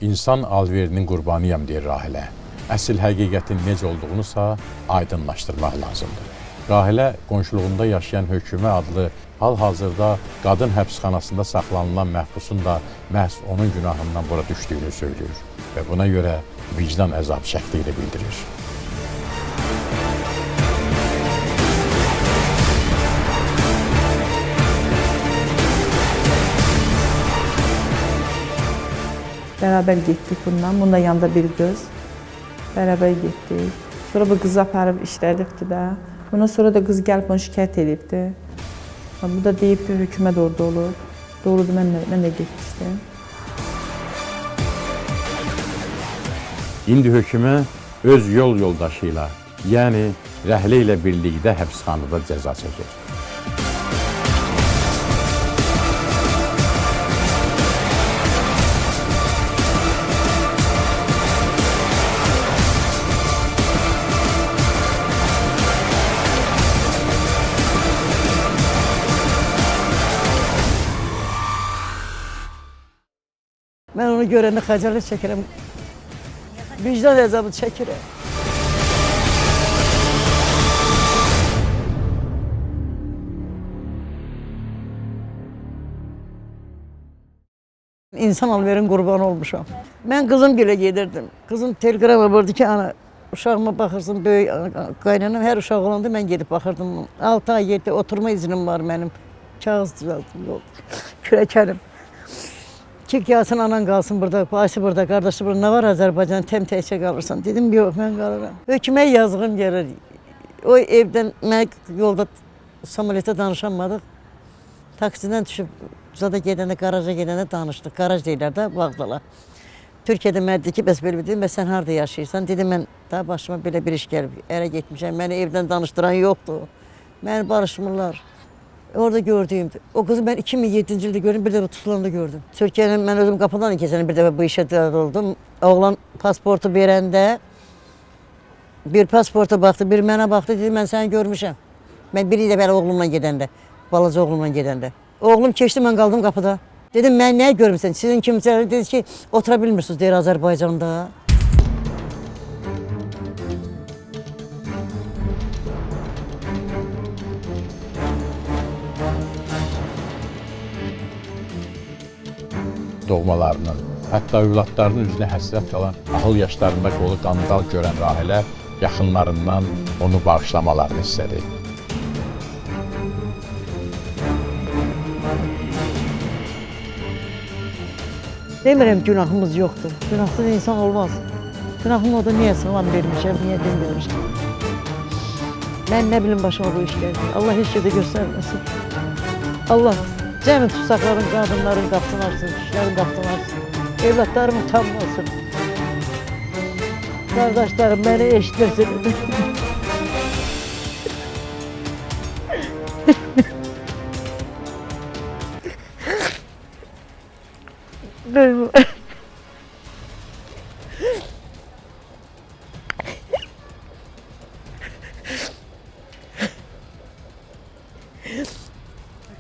İnsan alverinin qurbanıyam deyir Rahilə. Əsl həqiqətin necə olduğunusa aydınlaşdırmaq lazımdır. Rahilə qonşuluğunda yaşayan Hökümə adlı hal-hazırda qadın həbsxanasında saxlanılan məhbusun da məhz onun günahından bura düşdüyünü söylüyor və buna görə vicdan əzabı çəkdiyini bildirir. Beraber gittik bundan. Bunda yanında bir kız. Beraber gittik. Sonra bu kızı aparıb işlədibdi də. Ondan sonra da kız gəlib onu şikayət edibdi. Bu da deyib ki, hökumət orada olur. Doğrudur, mən də getmişdim. İndi hökümə öz yol yoldaşıyla, yəni Rəhlə ilə birlikdə həbsxanada cəza çəkir. Mən onu görəndə xəcalət çəkirəm, vicdan əzabı çəkirəm. İnsan alverin qurbanı olmuşam. Mən qızım gilə gedirdim. Qızım telegrama vurdu ki, ana uşağıma baxırsın, böyük qaynanam hər uşaq olanda mən gedib baxırdım. 6 ay 7 oturma iznim var mənim. Kağız düzəltdim, kürəkənim. Ki gəlsin, anan qalsın burada, başı burada, qardaşı burada, nə var Azərbaycan, təm-təkcə qalırsan. Dedim, yox, mən qalıram. Hökumət yazığım gəlir. O evdən, mən yolda samolyota danışamadıq. Taksidən düşüb, zada gedəndə, qaraja gedəndə danışdıq. Qaraj deyirlər də, Bağdala. Türkiyədə mən dedi ki, bəs belə dedim, bəs sən harada yaşayırsan? Dedim, mən daha başıma belə bir iş gəlib, ərə getmişəm, məni evdən danışdıran yoxdur. Məni barışmırlar. Orada gördüyümdür. O kızı ben 2007. ildə gördüm, bir dəfə tutulanda gördüm. Türkiye'nin mən özüm qapıdan keçən bir dəfə bu işə dəvət oldum. Oğlan pasportu verəndə bir pasporta baxdı, bir mənə baxdı, dedi mən səni görmüşəm. Mən bir ilə belə oğlumla gedəndə, balaca oğlumla gedəndə. Oğlum keçdi, mən qaldım qapıda. Dedim, mən nəyə görmüşsən? Sizin kimsələr dedi ki, otura bilmirsiniz deyir Azərbaycanda. Doğmalarının, hətta övladlarının üzünə həsrət qalan ahıl yaşlarında qolu qandal görən Rahilə yaxınlarından onu bağışlamalarını istədi. Demirəm günahımız yoxdur. Günahsız insan olmaz. Günahım o da niyə salam vermişəm, niyə demirmişəm. Mən nə bilim başıma bu iş gəldi. Allah heç şeydə göstərməsin. Allah cəmi tutsaqların, qadınların qapısını açsın, kişilərin qapısını açsın. Evlatlarım utanmasın. Qardaşlarım məni eşitirsin.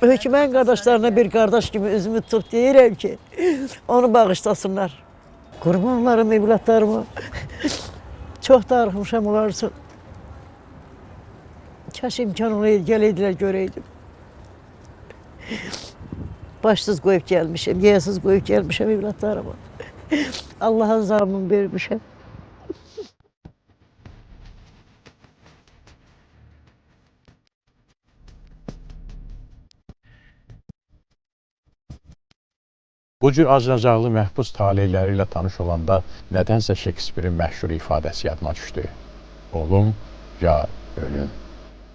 Hökumət qardaşlarına bir qardaş kimi üzümü tutub deyirəm ki, onu bağışlasınlar. Qurbanlarım, evlatlarımı çox darıxmışam onlar üçün. Kaş imkan olaydı, gələydilər, görəydim. Başsız qoyub gəlmişəm, yeyəsiz qoyub gəlmişəm evlatlarımı. Allah'a zamın vermişəm. Bu cür acınacaqlı məhbus taleyləri ilə tanış olanda nədənsə Şekspirin məşhur ifadəsi yadıma düşdü. Olum ya ölüm.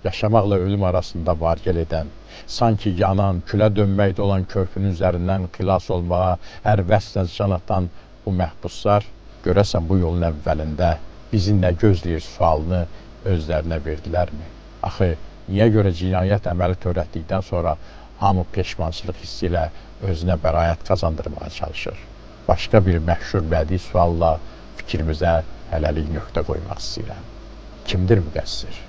Yaşamaqla ölüm arasında var-gəl edən, sanki yanan, külə dönməkdə olan körpünün üzərindən xilas olmağa hər vəslə can atan bu məhbuslar görəsən bu yolun əvvəlində bizi nə gözləyir sualını özlərinə verdilərmi? Axı, niyə görə cinayət əməli törətdikdən sonra hamı peşmançılıq hissi ilə özünə bəraət qazandırmağa çalışır? Başqa bir məşhur bədii sualla fikrimizə hələlik nöqtə qoymaq istəyirəm. Kimdir müqəssir?